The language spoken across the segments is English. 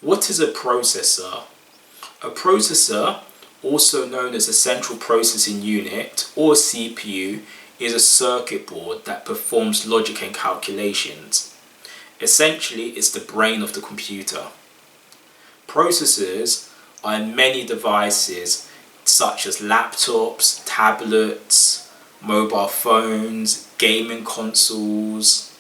What is a processor? A processor, also known as a central processing unit or CPU, is a circuit board that performs logic and calculations. Essentially, it's the brain of the computer. Processors are in many devices such as laptops, tablets, mobile phones, gaming consoles,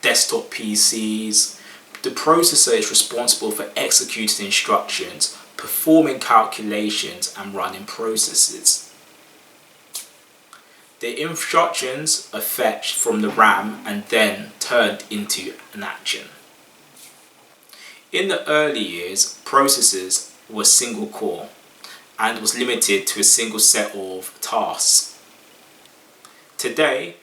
desktop PCs. The processor is responsible for executing instructions, performing calculations, and running processes. The instructions are fetched from the RAM and then turned into an action. In the early years, processors were single core and was limited to a single set of tasks. Today,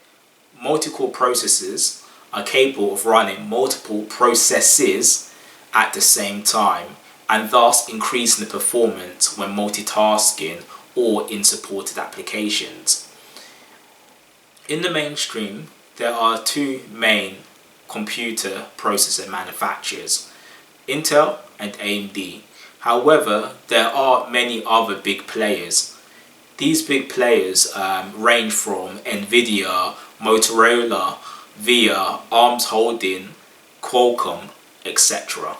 multi-core processors are capable of running multiple processes at the same time and thus increasing the performance when multitasking or in supported applications. In the mainstream, there are two main computer processor manufacturers, Intel and AMD. However, there are many other big players. These big players range from Nvidia, Motorola, VIA, ARM Holding, Qualcomm, etc.